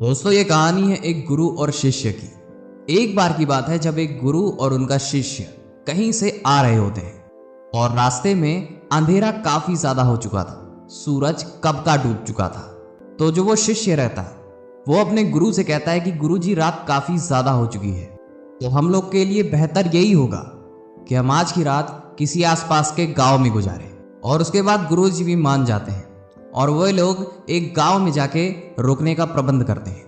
दोस्तों, ये कहानी है एक गुरु और शिष्य की। एक बार की बात है जब एक गुरु और उनका शिष्य कहीं से आ रहे होते हैं और रास्ते में अंधेरा काफी ज्यादा हो चुका था। सूरज कब का डूब चुका था। तो जो वो शिष्य रहता है वो अपने गुरु से कहता है कि गुरु जी, रात काफी ज्यादा हो चुकी है, तो हम लोग के लिए बेहतर यही होगा कि हम आज की रात किसी आसपास के गांव में गुजारें। और उसके बाद गुरु जी भी मान जाते हैं और वे लोग एक गांव में जाके रुकने का प्रबंध करते हैं।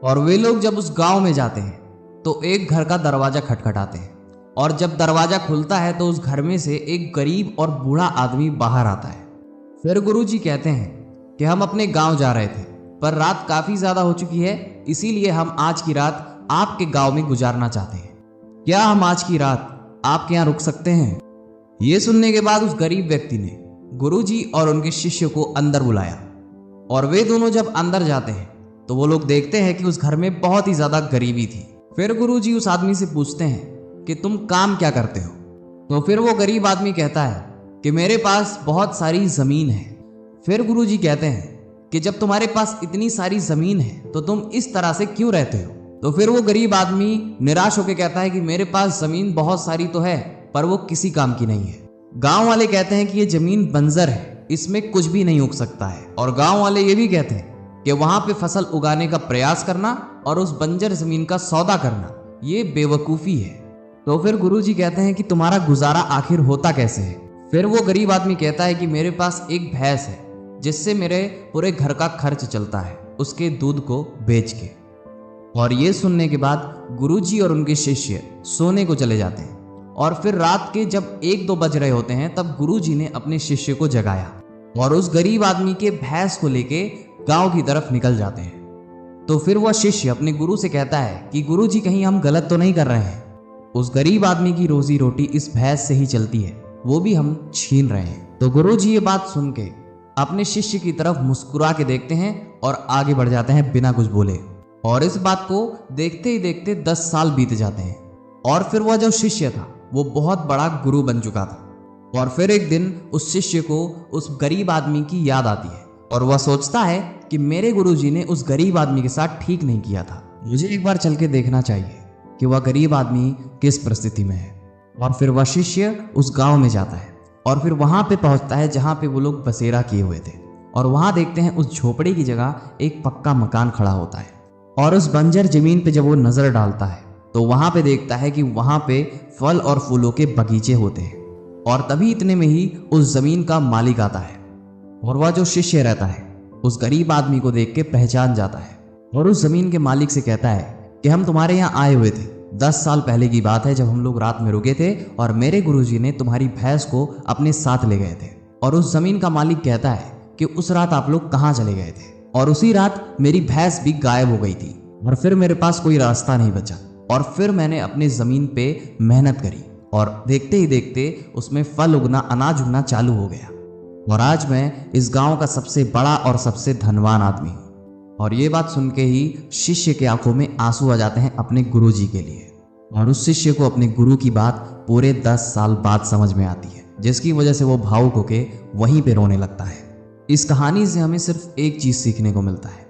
और वे लोग जब उस गांव में जाते हैं तो एक घर का दरवाजा खटखटाते हैं और जब दरवाजा खुलता है तो उस घर में से एक गरीब और बूढ़ा आदमी बाहर आता है। फिर गुरु जी कहते हैं कि हम अपने गांव जा रहे थे पर रात काफी ज्यादा हो चुकी है, इसीलिए हम आज की रात आपके गांव में गुजारना चाहते हैं। क्या हम आज की रात आपके यहाँ रुक सकते हैं? ये सुनने के बाद उस गरीब व्यक्ति ने गुरुजी और उनके शिष्य को अंदर बुलाया और वे दोनों जब अंदर जाते हैं तो वो लोग देखते हैं कि उस घर में बहुत ही ज्यादा गरीबी थी। फिर गुरुजी उस आदमी से पूछते हैं कि तुम काम क्या करते हो? तो फिर वो गरीब आदमी कहता है कि मेरे पास बहुत सारी जमीन है। फिर गुरुजी कहते हैं कि जब तुम्हारे पास इतनी सारी जमीन है तो तुम इस तरह से क्यों रहते हो? तो फिर वो गरीब आदमी निराश होकर कहता है कि मेरे पास जमीन बहुत सारी तो है पर वो किसी काम की नहीं है। गांव वाले कहते हैं कि ये जमीन बंजर है, इसमें कुछ भी नहीं उग सकता है। और गांव वाले ये भी कहते हैं कि वहां पे फसल उगाने का प्रयास करना और उस बंजर जमीन का सौदा करना ये बेवकूफी है। तो फिर गुरुजी कहते हैं कि तुम्हारा गुजारा आखिर होता कैसे है? फिर वो गरीब आदमी कहता है कि मेरे पास एक भैंस है जिससे मेरे पूरे घर का खर्च चलता है, उसके दूध को बेच के। और ये सुनने के बाद गुरुजी और उनके शिष्य सोने को चले जाते हैं। और फिर रात के जब 1-2 बज रहे होते हैं तब गुरुजी ने अपने शिष्य को जगाया और उस गरीब आदमी के भैंस को लेके गांव की तरफ निकल जाते हैं। तो फिर वह शिष्य अपने गुरु से कहता है कि गुरुजी, कहीं हम गलत तो नहीं कर रहे हैं? उस गरीब आदमी की रोजी रोटी इस भैंस से ही चलती है, वो भी हम छीन रहे हैं। तो गुरुजी ये बात सुन के अपने शिष्य की तरफ मुस्कुरा के देखते हैं और आगे बढ़ जाते हैं बिना कुछ बोले। और इस बात को देखते ही देखते 10 साल बीत जाते हैं और फिर वह जो शिष्य था वो बहुत बड़ा गुरु बन चुका था। और फिर एक दिन उस शिष्य को उस गरीब आदमी की याद आती है और वह सोचता है कि मेरे गुरुजी ने उस गरीब आदमी के साथ ठीक नहीं किया था, मुझे एक बार चल के देखना चाहिए कि वह गरीब आदमी किस परिस्थिति में है। और फिर वह शिष्य उस गांव में जाता है और फिर वहां पे पहुंचता है जहां पे वो लोग बसेरा किए हुए थे। और वहां देखते हैं उस झोपड़ी की जगह एक पक्का मकान खड़ा होता है। और उस बंजर जमीन पे जब वो नजर डालता है तो वहां पे देखता है कि वहां पे फल और फूलों के बगीचे होते हैं। और तभी इतने में ही उस जमीन का मालिक आता है और वह जो शिष्य रहता है उस गरीब आदमी को देख के पहचान जाता है और उस जमीन के मालिक से कहता है कि हम तुम्हारे यहाँ आए हुए थे। 10 साल पहले की बात है जब हम लोग रात में रुके थे और मेरे गुरुजी ने तुम्हारी भैंस को अपने साथ ले गए थे। और उस जमीन का मालिक कहता है कि उस रात आप लोग कहाँ चले गए थे? और उसी रात मेरी भैंस भी गायब हो गई थी और फिर मेरे पास कोई रास्ता नहीं बचा। और फिर मैंने अपनी जमीन पे मेहनत करी और देखते ही देखते उसमें फल उगना, अनाज उगना चालू हो गया। और आज मैं इस गांव का सबसे बड़ा और सबसे धनवान आदमी हूँ। और ये बात सुन के ही शिष्य के आंखों में आंसू आ जाते हैं अपने गुरुजी के लिए। और उस शिष्य को अपने गुरु की बात पूरे 10 साल बाद समझ में आती है, जिसकी वजह से वो भावुक होके वहीं पे रोने लगता है। इस कहानी से हमें सिर्फ एक चीज सीखने को मिलता है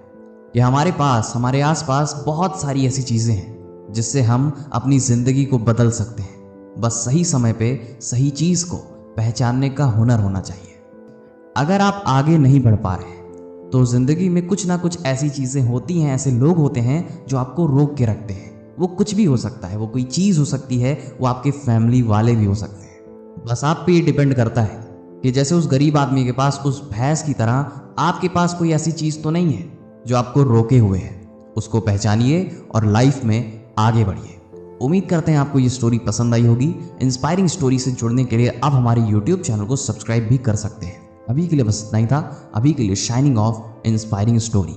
कि हमारे पास, हमारे आसपास बहुत सारी ऐसी चीजें हैं जिससे हम अपनी जिंदगी को बदल सकते हैं। बस सही समय पे सही चीज को पहचानने का हुनर होना चाहिए। अगर आप आगे नहीं बढ़ पा रहे तो जिंदगी में कुछ ना कुछ ऐसी चीजें होती हैं, ऐसे लोग होते हैं जो आपको रोक के रखते हैं। वो कुछ भी हो सकता है, वो कोई चीज हो सकती है, वो आपके फैमिली वाले भी हो सकते हैं। बस आप पे डिपेंड करता है कि जैसे उस गरीब आदमी के पास उस भैंस की तरह आपके पास कोई ऐसी चीज तो नहीं है जो आपको रोके हुए है। उसको पहचानिए और लाइफ में आगे बढ़िए। उम्मीद करते हैं आपको ये स्टोरी पसंद आई होगी। इंस्पायरिंग स्टोरी से जुड़ने के लिए आप हमारे YouTube चैनल को सब्सक्राइब भी कर सकते हैं। अभी के लिए बस इतना ही था। अभी के लिए शाइनिंग ऑफ इंस्पायरिंग स्टोरी।